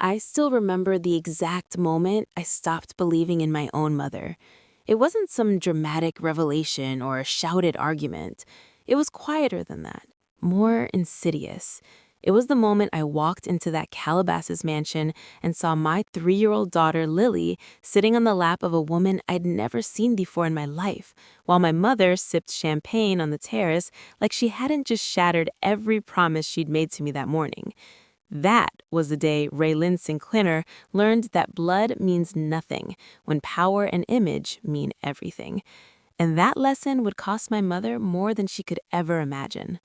I still remember the exact moment I stopped believing in my own mother. It wasn't some dramatic revelation or a shouted argument. It was quieter than that, more insidious. It was the moment I walked into that Calabasas mansion and saw my 3-year-old daughter, Lily, sitting on the lap of a woman I'd never seen before in my life, while my mother sipped champagne on the terrace like she hadn't just shattered every promise she'd made to me that morning. That was the day Raylan Sinclair learned that blood means nothing when power and image mean everything. And that lesson would cost my mother more than she could ever imagine.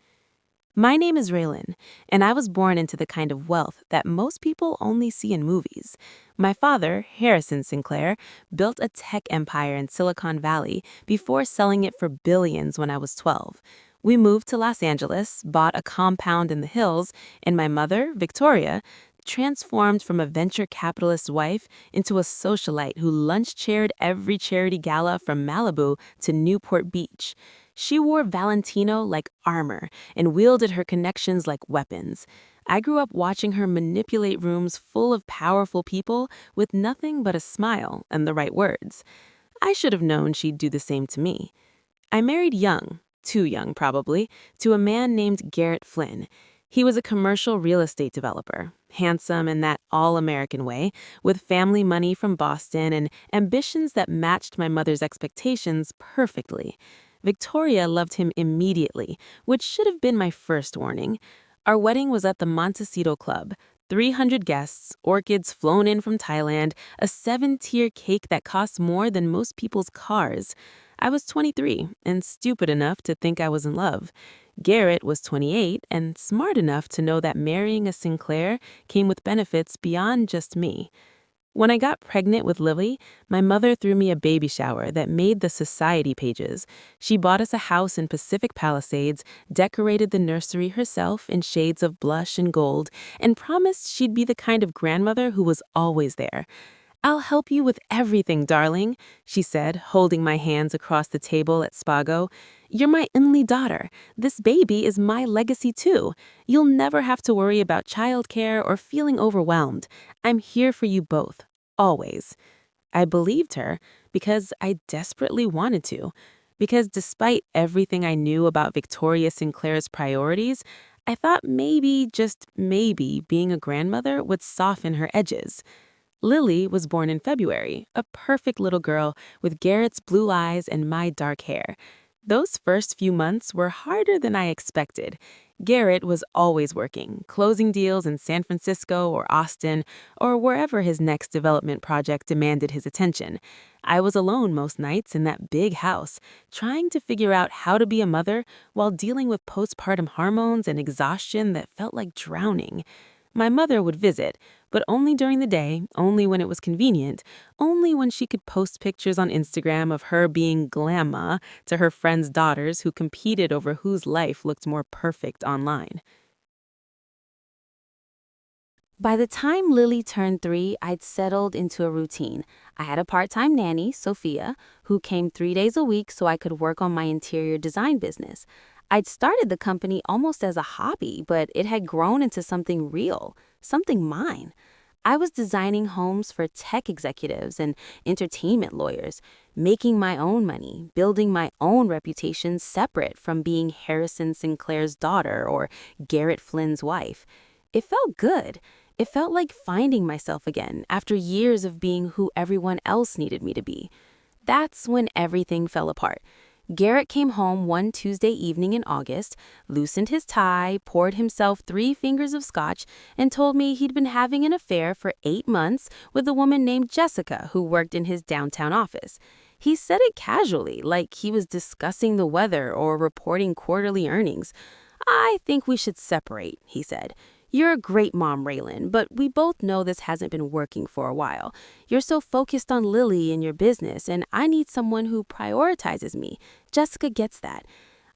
My name is Raylan, and I was born into the kind of wealth that most people only see in movies. My father, Harrison Sinclair, built a tech empire in Silicon Valley before selling it for billions when I was 12. We moved to Los Angeles, bought a compound in the hills, and my mother, Victoria, transformed from a venture capitalist wife into a socialite who lunch-chaired every charity gala from Malibu to Newport Beach. She wore Valentino like armor and wielded her connections like weapons. I grew up watching her manipulate rooms full of powerful people with nothing but a smile and the right words. I should have known she'd do the same to me. I married young, too young probably, to a man named Garrett Flynn. He was a commercial real estate developer, handsome in that all-American way, with family money from Boston and ambitions that matched my mother's expectations perfectly. Victoria loved him immediately, which should have been my first warning. Our wedding was at the Montecito Club. 300 guests, orchids flown in from Thailand, a 7-tier cake that cost more than most people's cars. I was 23 and stupid enough to think I was in love. Garrett was 28 and smart enough to know that marrying a Sinclair came with benefits beyond just me. When I got pregnant with Lily, my mother threw me a baby shower that made the society pages. She bought us a house in Pacific Palisades, decorated the nursery herself in shades of blush and gold, and promised she'd be the kind of grandmother who was always there. "I'll help you with everything, darling," she said, holding my hands across the table at Spago. "You're my only daughter. This baby is my legacy too. You'll never have to worry about childcare or feeling overwhelmed. I'm here for you both, always." I believed her because I desperately wanted to. Because despite everything I knew about Victoria Sinclair's priorities, I thought maybe, just maybe, being a grandmother would soften her edges. Lily was born in February, a perfect little girl with Garrett's blue eyes and my dark hair. Those first few months were harder than I expected. Garrett was always working, closing deals in San Francisco or Austin or wherever his next development project demanded his attention. I was alone most nights in that big house, trying to figure out how to be a mother while dealing with postpartum hormones and exhaustion that felt like drowning. My mother would visit, but only during the day, only when it was convenient, only when she could post pictures on Instagram of her being glamma to her friends' daughters who competed over whose life looked more perfect online. By the time Lily turned 3, I'd settled into a routine. I had a part-time nanny, Sophia, who came 3 days a week so I could work on my interior design business. I'd started the company almost as a hobby, but it had grown into something real, something mine. I was designing homes for tech executives and entertainment lawyers, making my own money, building my own reputation separate from being Harrison Sinclair's daughter or Garrett Flynn's wife. It felt good. It felt like finding myself again after years of being who everyone else needed me to be. That's when everything fell apart. Garrett came home one Tuesday evening in August, loosened his tie, poured himself 3 fingers of scotch, and told me he'd been having an affair for 8 months with a woman named Jessica who worked in his downtown office. He said it casually, like he was discussing the weather or reporting quarterly earnings. "I think we should separate," he said. "You're a great mom, Raylan, but we both know this hasn't been working for a while. You're so focused on Lily and your business, and I need someone who prioritizes me. Jessica gets that."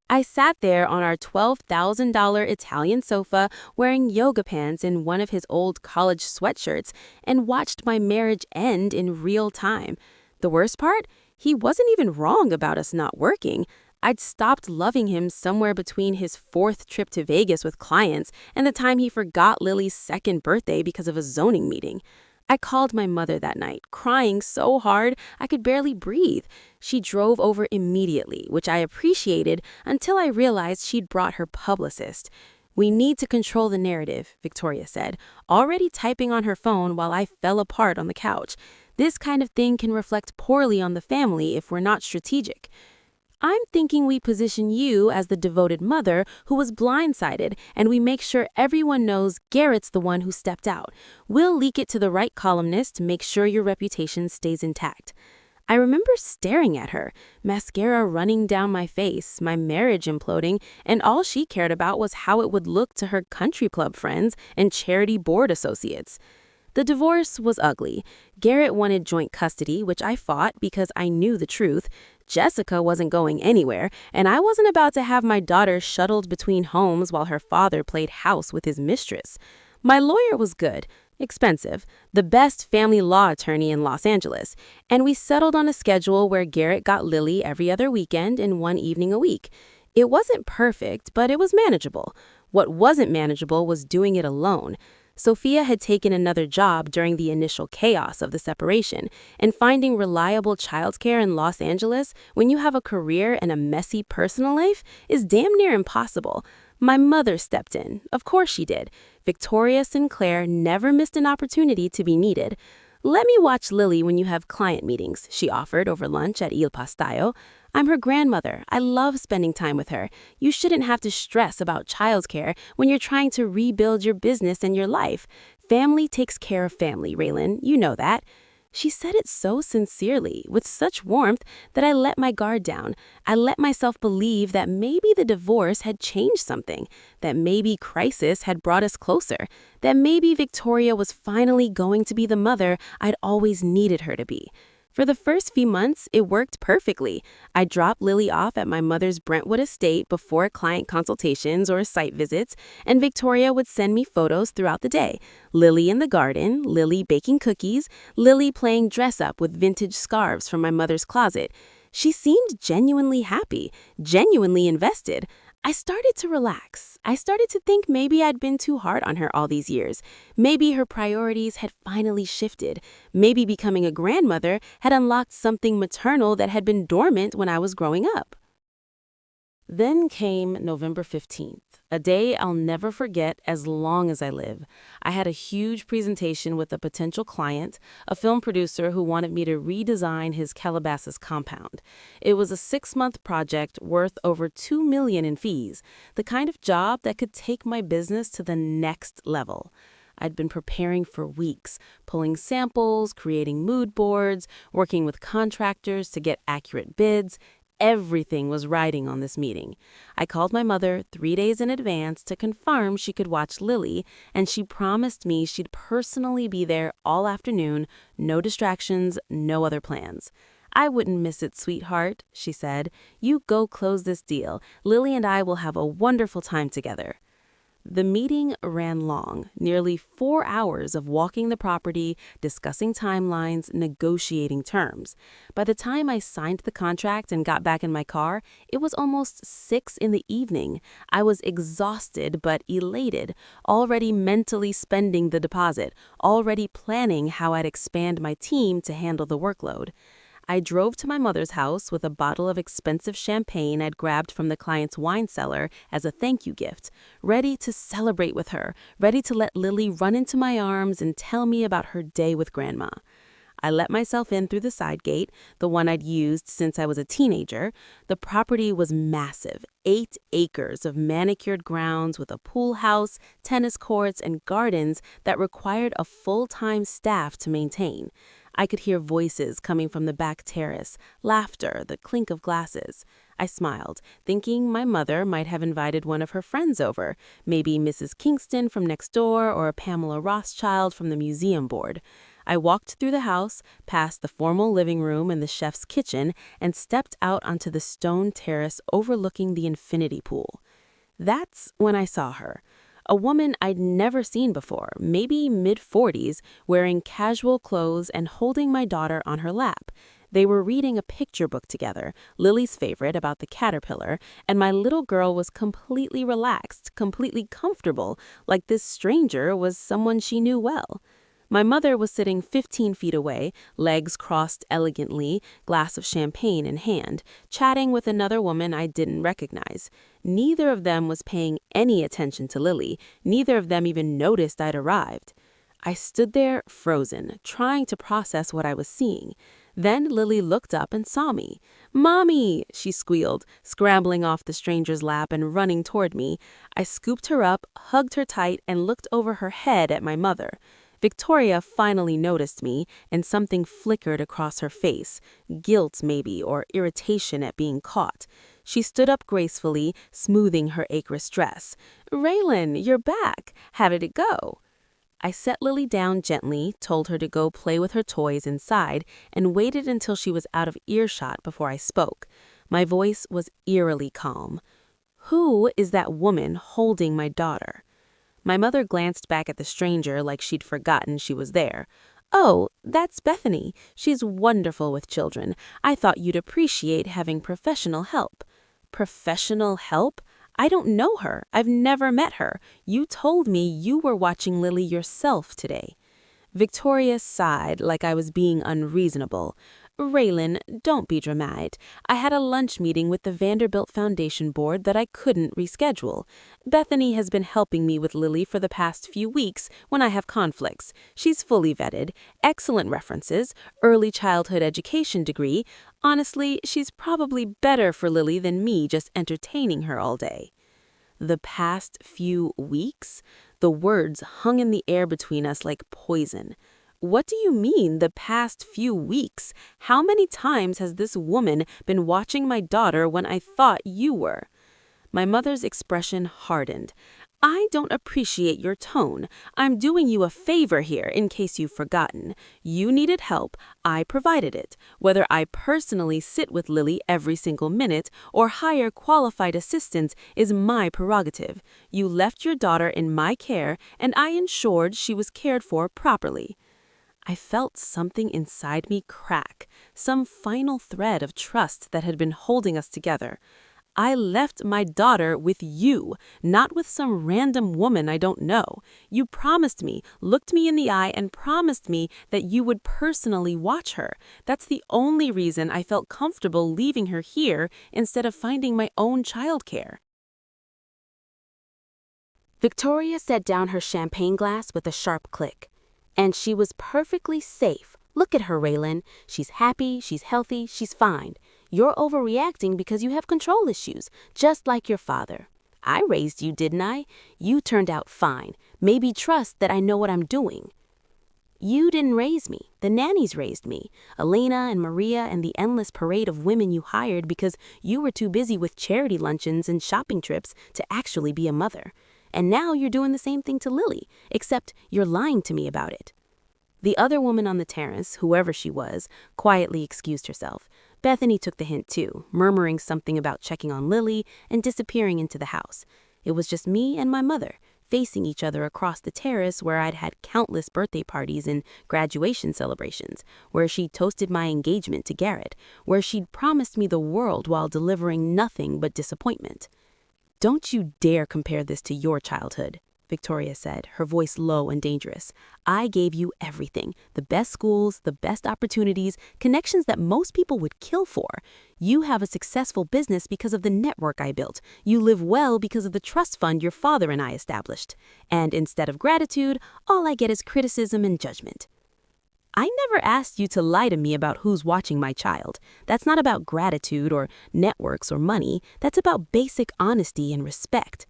I sat there on our $12,000 Italian sofa wearing yoga pants and one of his old college sweatshirts and watched my marriage end in real time. The worst part? He wasn't even wrong about us not working. I'd stopped loving him somewhere between his fourth trip to Vegas with clients and the time he forgot Lily's second birthday because of a zoning meeting. I called my mother that night, crying so hard I could barely breathe. She drove over immediately, which I appreciated until I realized she'd brought her publicist. "We need to control the narrative," Victoria said, already typing on her phone while I fell apart on the couch. "This kind of thing can reflect poorly on the family if we're not strategic." "I'm thinking we position you as the devoted mother who was blindsided, and we make sure everyone knows Garrett's the one who stepped out. We'll leak it to the right columnist to make sure your reputation stays intact." I remember staring at her, mascara running down my face, my marriage imploding, and all she cared about was how it would look to her country club friends and charity board associates. The divorce was ugly. Garrett wanted joint custody, which I fought because I knew the truth. Jessica wasn't going anywhere, and I wasn't about to have my daughter shuttled between homes while her father played house with his mistress. My lawyer was good, expensive, the best family law attorney in Los Angeles, and we settled on a schedule where Garrett got Lily every other weekend and one evening a week. It wasn't perfect, but it was manageable. What wasn't manageable was doing it alone. Sophia had taken another job during the initial chaos of the separation, and finding reliable childcare in Los Angeles when you have a career and a messy personal life is damn near impossible. My mother stepped in. Of course she did. Victoria Sinclair never missed an opportunity to be needed. "Let me watch Lily when you have client meetings," she offered over lunch at Il Pastaio. "I'm her grandmother. I love spending time with her. You shouldn't have to stress about childcare when you're trying to rebuild your business and your life. Family takes care of family, Raylan. You know that." She said it so sincerely, with such warmth, that I let my guard down. I let myself believe that maybe the divorce had changed something, that maybe crisis had brought us closer, that maybe Victoria was finally going to be the mother I'd always needed her to be. For the first few months, it worked perfectly. I dropped Lily off at my mother's Brentwood estate before client consultations or site visits, and Victoria would send me photos throughout the day. Lily in the garden, Lily baking cookies, Lily playing dress-up with vintage scarves from my mother's closet. She seemed genuinely happy, genuinely invested. I started to relax. I started to think maybe I'd been too hard on her all these years. Maybe her priorities had finally shifted. Maybe becoming a grandmother had unlocked something maternal that had been dormant when I was growing up. Then came November 15th, a day I'll never forget as long as I live. I had a huge presentation with a potential client, a film producer who wanted me to redesign his Calabasas compound. It was a 6-month project worth over $2 million in fees, the kind of job that could take my business to the next level. I'd been preparing for weeks, pulling samples, creating mood boards, working with contractors to get accurate bids. Everything was riding on this meeting. I called my mother 3 days in advance to confirm she could watch Lily, and she promised me she'd personally be there all afternoon, no distractions, no other plans. "I wouldn't miss it, sweetheart," she said. "You go close this deal. Lily and I will have a wonderful time together." The meeting ran long, nearly 4 hours of walking the property, discussing timelines, negotiating terms. By the time I signed the contract and got back in my car, it was almost 6 in the evening. I was exhausted but elated, already mentally spending the deposit, already planning how I'd expand my team to handle the workload. I drove to my mother's house with a bottle of expensive champagne I'd grabbed from the client's wine cellar as a thank you gift, ready to celebrate with her, ready to let Lily run into my arms and tell me about her day with Grandma. I let myself in through the side gate, the one I'd used since I was a teenager. The property was massive, 8 acres of manicured grounds with a pool house, tennis courts, and gardens that required a full-time staff to maintain. I could hear voices coming from the back terrace, laughter, the clink of glasses. I smiled, thinking my mother might have invited one of her friends over, maybe Mrs. Kingston from next door or a Pamela Rothschild from the museum board. I walked through the house, past the formal living room and the chef's kitchen, and stepped out onto the stone terrace overlooking the infinity pool. That's when I saw her. A woman I'd never seen before, maybe mid-40s, wearing casual clothes and holding my daughter on her lap. They were reading a picture book together, Lily's favorite about the caterpillar, and my little girl was completely relaxed, completely comfortable, like this stranger was someone she knew well. My mother was sitting 15 feet away, legs crossed elegantly, glass of champagne in hand, chatting with another woman I didn't recognize. Neither of them was paying any attention to Lily. Neither of them even noticed I'd arrived. I stood there, frozen, trying to process what I was seeing. Then Lily looked up and saw me. "Mommy!" she squealed, scrambling off the stranger's lap and running toward me. I scooped her up, hugged her tight, and looked over her head at my mother. Victoria finally noticed me, and something flickered across her face, guilt maybe, or irritation at being caught. She stood up gracefully, smoothing her achrous dress. "Raylan, you're back. How did it go?" I set Lily down gently, told her to go play with her toys inside, and waited until she was out of earshot before I spoke. My voice was eerily calm. "Who is that woman holding my daughter?" My mother glanced back at the stranger like she'd forgotten she was there. "Oh, that's Bethany. She's wonderful with children. I thought you'd appreciate having professional help." "Professional help? I don't know her. I've never met her. You told me you were watching Lily yourself today." Victoria sighed like I was being unreasonable. "Raylan, don't be dramatic. I had a lunch meeting with the Vanderbilt Foundation Board that I couldn't reschedule. Bethany has been helping me with Lily for the past few weeks when I have conflicts. She's fully vetted, excellent references, early childhood education degree. Honestly, she's probably better for Lily than me just entertaining her all day." The past few weeks? The words hung in the air between us like poison. "What do you mean, the past few weeks? How many times has this woman been watching my daughter when I thought you were?" My mother's expression hardened. "I don't appreciate your tone. I'm doing you a favor here, in case you've forgotten. You needed help. I provided it. Whether I personally sit with Lily every single minute or hire qualified assistants is my prerogative. You left your daughter in my care, and I ensured she was cared for properly." I felt something inside me crack, some final thread of trust that had been holding us together. "I left my daughter with you, not with some random woman I don't know. You promised me, looked me in the eye, and promised me that you would personally watch her. That's the only reason I felt comfortable leaving her here instead of finding my own childcare." Victoria set down her champagne glass with a sharp click. "And she was perfectly safe. Look at her, Raylan. She's happy, she's healthy, she's fine. You're overreacting because you have control issues, just like your father. I raised you, didn't I? You turned out fine. Maybe trust that I know what I'm doing." "You didn't raise me. The nannies raised me. Elena and Maria and the endless parade of women you hired because you were too busy with charity luncheons and shopping trips to actually be a mother. And now you're doing the same thing to Lily, except you're lying to me about it." The other woman on the terrace, whoever she was, quietly excused herself. Bethany took the hint too, murmuring something about checking on Lily and disappearing into the house. It was just me and my mother, facing each other across the terrace where I'd had countless birthday parties and graduation celebrations, where she'd toasted my engagement to Garrett, where she'd promised me the world while delivering nothing but disappointment. "Don't you dare compare this to your childhood," Victoria said, her voice low and dangerous. "I gave you everything, the best schools, the best opportunities, connections that most people would kill for. You have a successful business because of the network I built. You live well because of the trust fund your father and I established. And instead of gratitude, all I get is criticism and judgment." "I never asked you to lie to me about who's watching my child. That's not about gratitude or networks or money. That's about basic honesty and respect."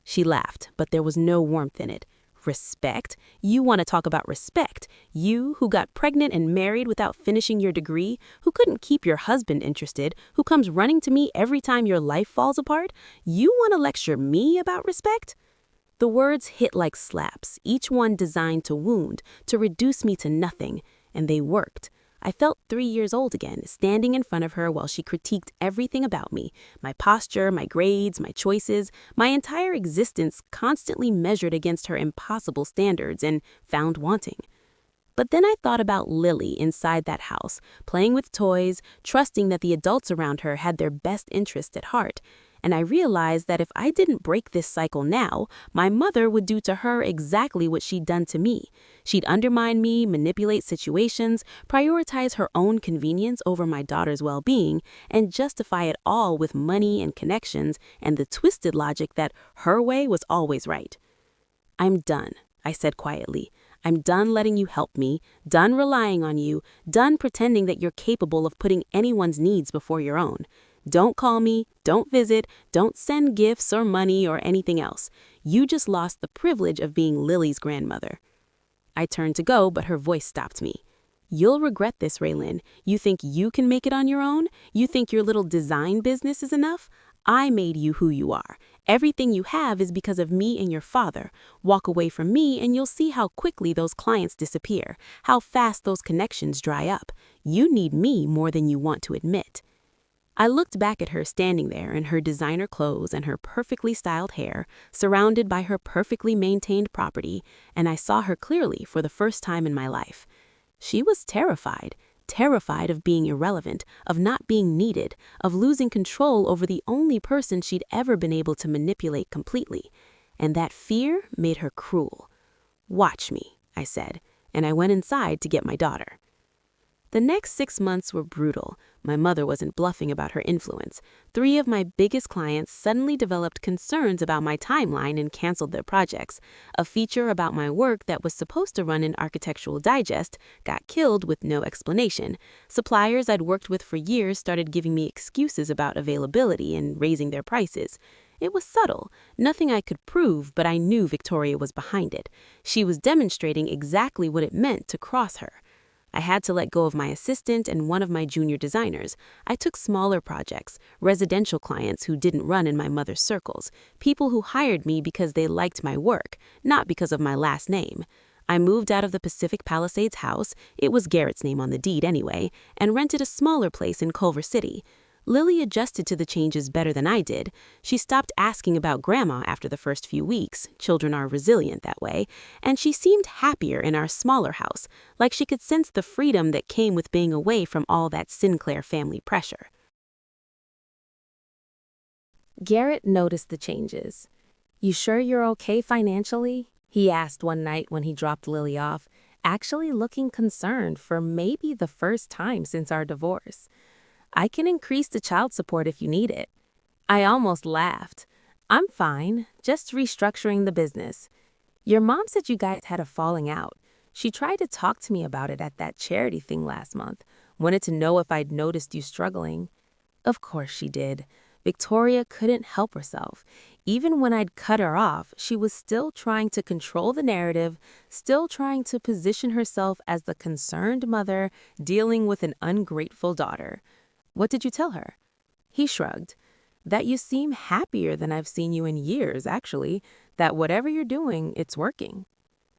She laughed, but there was no warmth in it. "Respect? You want to talk about respect? You, who got pregnant and married without finishing your degree, who couldn't keep your husband interested, who comes running to me every time your life falls apart? You want to lecture me about respect?" The words hit like slaps, each one designed to wound, to reduce me to nothing, and they worked. I felt 3 years old again, standing in front of her while she critiqued everything about me, my posture, my grades, my choices, my entire existence constantly measured against her impossible standards and found wanting. But then I thought about Lily inside that house, playing with toys, trusting that the adults around her had their best interest at heart. And I realized that if I didn't break this cycle now, my mother would do to her exactly what she'd done to me. She'd undermine me, manipulate situations, prioritize her own convenience over my daughter's well-being, and justify it all with money and connections and the twisted logic that her way was always right. "I'm done," I said quietly. "I'm done letting you help me, done relying on you, done pretending that you're capable of putting anyone's needs before your own. Don't call me, don't visit, don't send gifts or money or anything else. You just lost the privilege of being Lily's grandmother." I turned to go, but her voice stopped me. "You'll regret this, Raylin. You think you can make it on your own? You think your little design business is enough? I made you who you are. Everything you have is because of me and your father. Walk away from me and you'll see how quickly those clients disappear, how fast those connections dry up. You need me more than you want to admit." I looked back at her standing there in her designer clothes and her perfectly styled hair, surrounded by her perfectly maintained property, and I saw her clearly for the first time in my life. She was terrified of being irrelevant, of not being needed, of losing control over the only person she'd ever been able to manipulate completely. And that fear made her cruel. "Watch me," I said, and I went inside to get my daughter. The next 6 months were brutal. My mother wasn't bluffing about her influence. 3 of my biggest clients suddenly developed concerns about my timeline and canceled their projects. A feature about my work that was supposed to run in Architectural Digest got killed with no explanation. Suppliers I'd worked with for years started giving me excuses about availability and raising their prices. It was subtle, nothing I could prove, but I knew Victoria was behind it. She was demonstrating exactly what it meant to cross her. I had to let go of my assistant and one of my junior designers. I took smaller projects, residential clients who didn't run in my mother's circles, people who hired me because they liked my work, not because of my last name. I moved out of the Pacific Palisades house, it was Garrett's name on the deed anyway, and rented a smaller place in Culver City. Lily adjusted to the changes better than I did. She stopped asking about Grandma after the first few weeks. Children are resilient that way. And she seemed happier in our smaller house, like she could sense the freedom that came with being away from all that Sinclair family pressure. Garrett noticed the changes. "You sure you're okay financially?" he asked one night when he dropped Lily off, actually looking concerned for maybe the first time since our divorce. "I can increase the child support if you need it." I almost laughed. "I'm fine, just restructuring the business." "Your mom said you guys had a falling out. She tried to talk to me about it at that charity thing last month. Wanted to know if I'd noticed you struggling." Of course she did. Victoria couldn't help herself. Even when I'd cut her off, she was still trying to control the narrative, still trying to position herself as the concerned mother dealing with an ungrateful daughter. "What did you tell her?" He shrugged. "That you seem happier than I've seen you in years, actually. That whatever you're doing, it's working."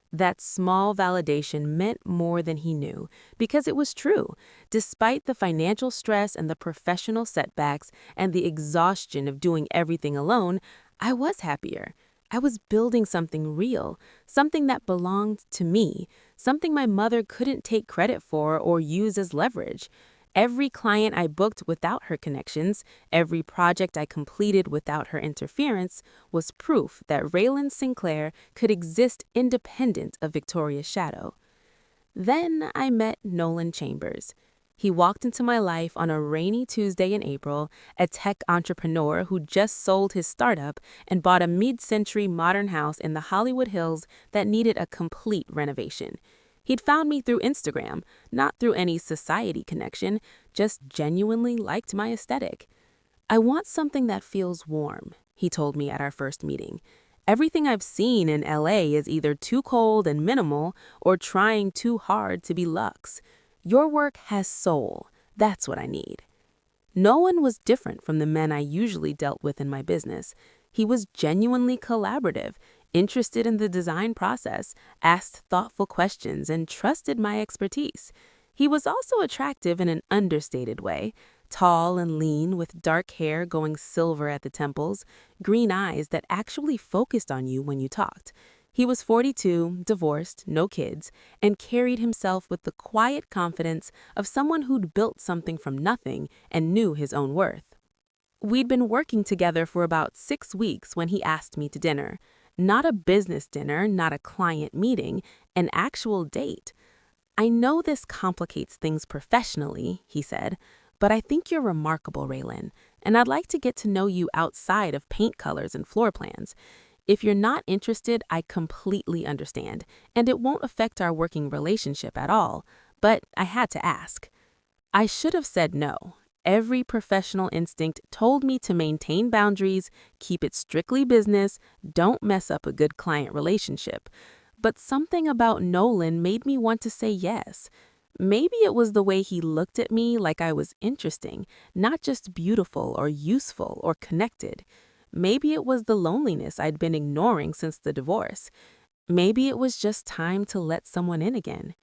That small validation meant more than he knew, because it was true. Despite the financial stress and the professional setbacks and the exhaustion of doing everything alone, I was happier. I was building something real, something that belonged to me, something my mother couldn't take credit for or use as leverage. Every client I booked without her connections, every project I completed without her interference, was proof that Raylin Sinclair could exist independent of Victoria's shadow. Then I met Nolan Chambers. He walked into my life on a rainy Tuesday in April, a tech entrepreneur who just sold his startup and bought a mid-century modern house in the Hollywood Hills that needed a complete renovation. He'd found me through Instagram, not through any society connection, just genuinely liked my aesthetic. "I want something that feels warm," he told me at our first meeting. "Everything I've seen in LA is either too cold and minimal or trying too hard to be luxe. Your work has soul. That's what I need." Nolan was different from the men I usually dealt with in my business. He was genuinely collaborative, interested in the design process, asked thoughtful questions, and trusted my expertise. He was also attractive in an understated way, tall and lean with dark hair going silver at the temples, green eyes that actually focused on you when you talked. He was 42, divorced, no kids, and carried himself with the quiet confidence of someone who'd built something from nothing and knew his own worth. We'd been working together for about 6 weeks when he asked me to dinner. Not a business dinner, not a client meeting, an actual date. "I know this complicates things professionally," he said, "but I think you're remarkable, Raylan, and I'd like to get to know you outside of paint colors and floor plans. If you're not interested, I completely understand, and it won't affect our working relationship at all, but I had to ask." I should have said no. Every professional instinct told me to maintain boundaries, keep it strictly business, don't mess up a good client relationship. But something about Nolan made me want to say yes. Maybe it was the way he looked at me like I was interesting, not just beautiful or useful or connected. Maybe it was the loneliness I'd been ignoring since the divorce. Maybe it was just time to let someone in again.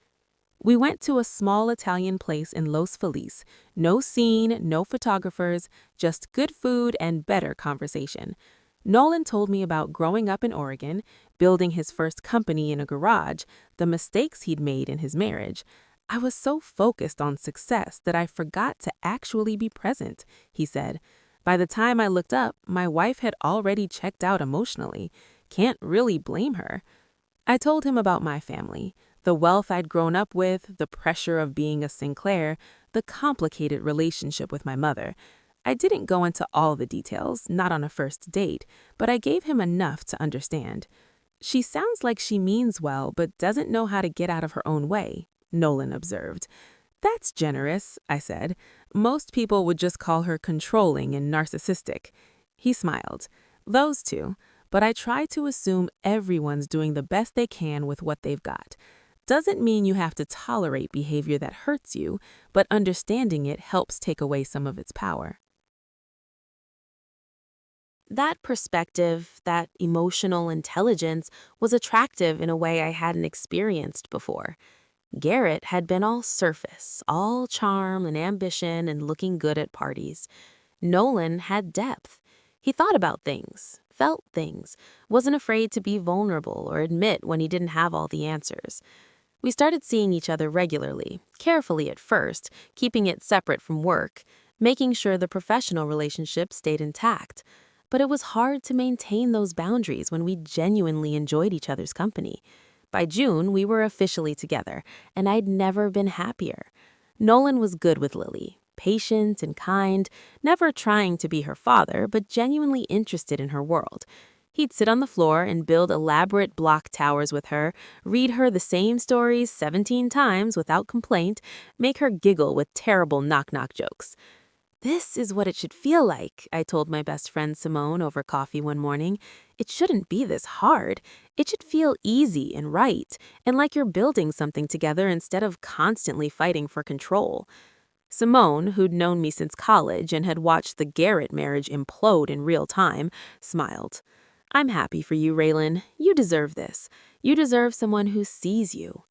We went to a small Italian place in Los Feliz. No scene, no photographers, just good food and better conversation. Nolan told me about growing up in Oregon, building his first company in a garage, the mistakes he'd made in his marriage. "I was so focused on success that I forgot to actually be present," he said. "By the time I looked up, my wife had already checked out emotionally. Can't really blame her." I told him about my family, the wealth I'd grown up with, the pressure of being a Sinclair, the complicated relationship with my mother. I didn't go into all the details, not on a first date, but I gave him enough to understand. "She sounds like she means well, but doesn't know how to get out of her own way," Nolan observed. "That's generous," I said. "Most people would just call her controlling and narcissistic." He smiled. "Those two. But I try to assume everyone's doing the best they can with what they've got. Doesn't mean you have to tolerate behavior that hurts you, but understanding it helps take away some of its power." That perspective, that emotional intelligence, was attractive in a way I hadn't experienced before. Garrett had been all surface, all charm and ambition and looking good at parties. Nolan had depth. He thought about things, felt things, wasn't afraid to be vulnerable or admit when he didn't have all the answers. We started seeing each other regularly, carefully at first, keeping it separate from work, making sure the professional relationship stayed intact. But it was hard to maintain those boundaries when we genuinely enjoyed each other's company. By June, we were officially together, and I'd never been happier. Nolan was good with Lily, patient and kind, never trying to be her father, but genuinely interested in her world. He'd sit on the floor and build elaborate block towers with her, read her the same stories 17 times without complaint, make her giggle with terrible knock-knock jokes. "This is what it should feel like," I told my best friend Simone over coffee one morning. "It shouldn't be this hard. It should feel easy and right, and like you're building something together instead of constantly fighting for control." Simone, who'd known me since college and had watched the Garrett marriage implode in real time, smiled. "I'm happy for you, Raylan. You deserve this. You deserve someone who sees you."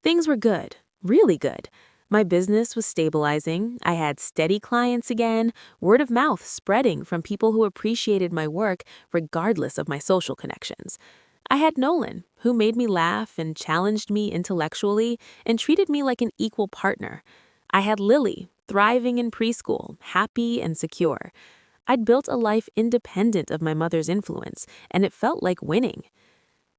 Things were good, really good. My business was stabilizing. I had steady clients again, word of mouth spreading from people who appreciated my work regardless of my social connections. I had Nolan, who made me laugh and challenged me intellectually and treated me like an equal partner. I had Lily, thriving in preschool, happy and secure. I'd built a life independent of my mother's influence, and it felt like winning.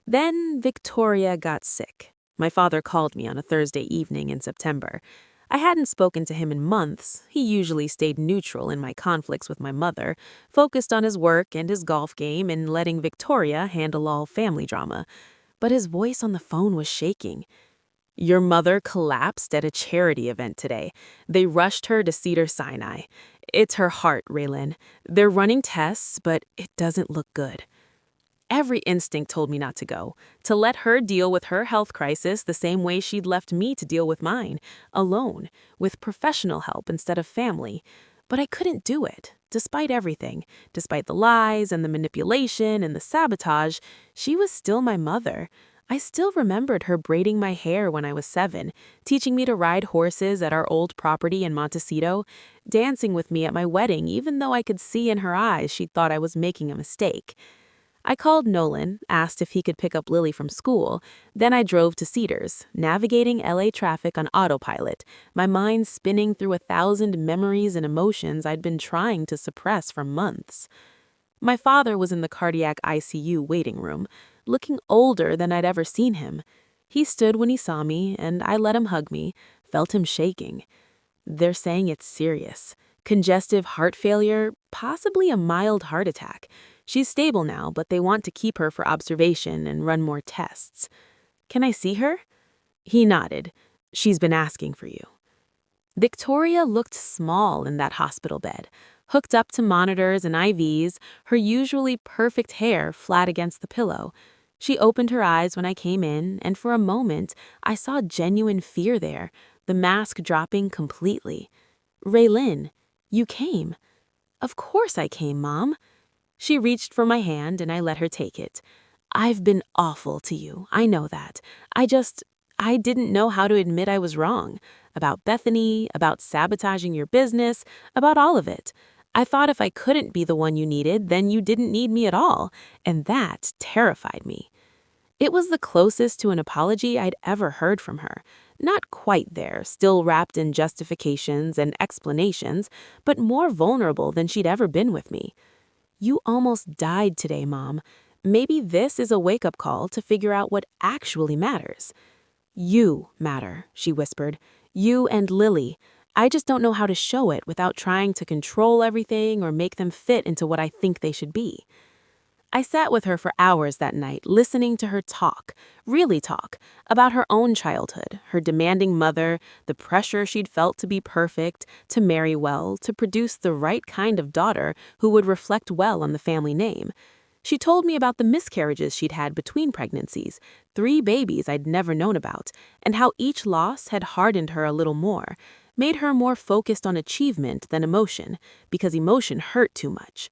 Then Victoria got sick. My father called me on a Thursday evening in September. I hadn't spoken to him in months. He usually stayed neutral in my conflicts with my mother, focused on his work and his golf game and letting Victoria handle all family drama. But his voice on the phone was shaking. "Your mother collapsed at a charity event today. They rushed her to Cedars-Sinai. It's her heart, Raylan. They're running tests, but it doesn't look good." Every instinct told me not to go, to let her deal with her health crisis the same way she'd left me to deal with mine, alone, with professional help instead of family. But I couldn't do it, despite everything, despite the lies and the manipulation and the sabotage. She was still my mother. I still remembered her braiding my hair when I was 7, teaching me to ride horses at our old property in Montecito, dancing with me at my wedding even though I could see in her eyes she thought I was making a mistake. I called Nolan, asked if he could pick up Lily from school, then I drove to Cedars, navigating LA traffic on autopilot, my mind spinning through 1,000 memories and emotions I'd been trying to suppress for months. My father was in the cardiac ICU waiting room, looking older than I'd ever seen him. He stood when he saw me, and I let him hug me, felt him shaking. They're saying it's serious. Congestive heart failure, possibly a mild heart attack. She's stable now, but they want to keep her for observation and run more tests. Can I see her? He nodded. She's been asking for you. Victoria looked small in that hospital bed, hooked up to monitors and IVs, her usually perfect hair flat against the pillow. She opened her eyes when I came in, and for a moment, I saw genuine fear there, the mask dropping completely. Raylin, you came. Of course I came, Mom. She reached for my hand and I let her take it. I've been awful to you, I know that. I didn't know how to admit I was wrong. About Bethany, about sabotaging your business, about all of it. I thought if I couldn't be the one you needed, then you didn't need me at all, and that terrified me. It was the closest to an apology I'd ever heard from her. Not quite there, still wrapped in justifications and explanations, but more vulnerable than she'd ever been with me. You almost died today, Mom. Maybe this is a wake-up call to figure out what actually matters. You matter, she whispered. You and Lily. I just don't know how to show it without trying to control everything or make them fit into what I think they should be. I sat with her for hours that night, listening to her talk, really talk, about her own childhood, her demanding mother, the pressure she'd felt to be perfect, to marry well, to produce the right kind of daughter who would reflect well on the family name. She told me about the miscarriages she'd had between pregnancies, 3 babies I'd never known about, and how each loss had hardened her a little more, made her more focused on achievement than emotion, because emotion hurt too much.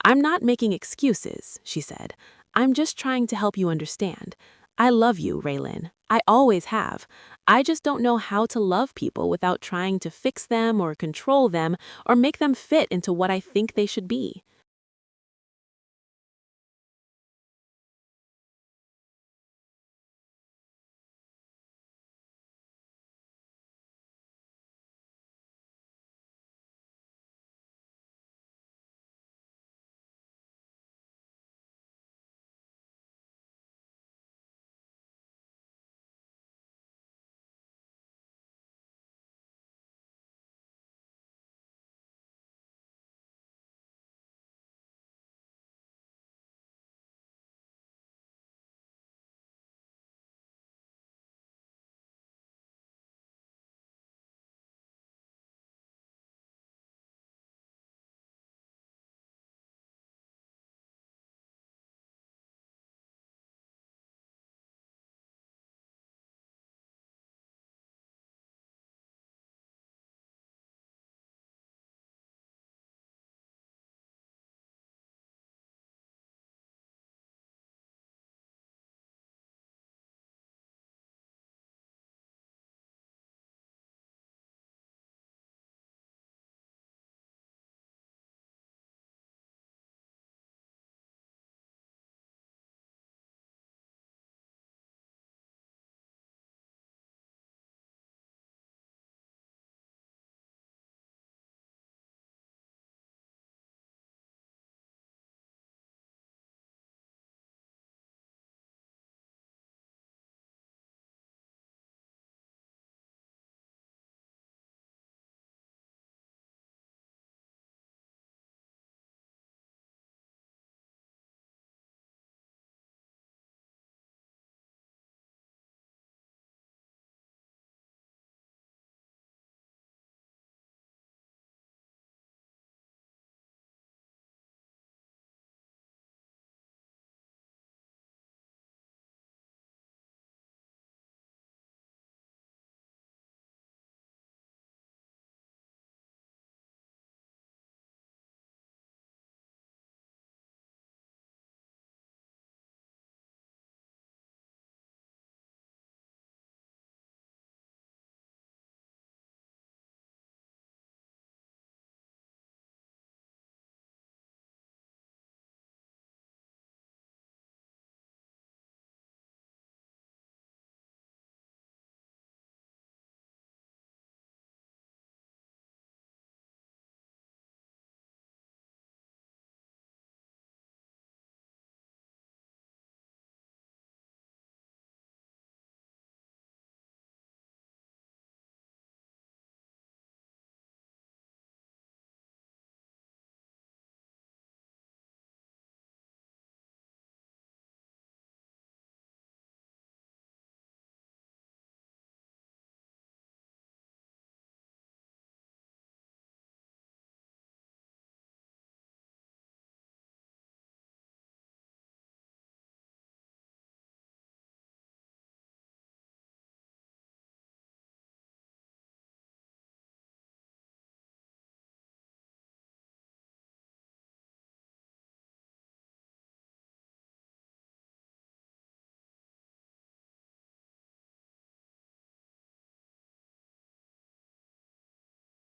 I'm not making excuses, she said. I'm just trying to help you understand. I love you, Raylin. I always have. I just don't know how to love people without trying to fix them or control them or make them fit into what I think they should be.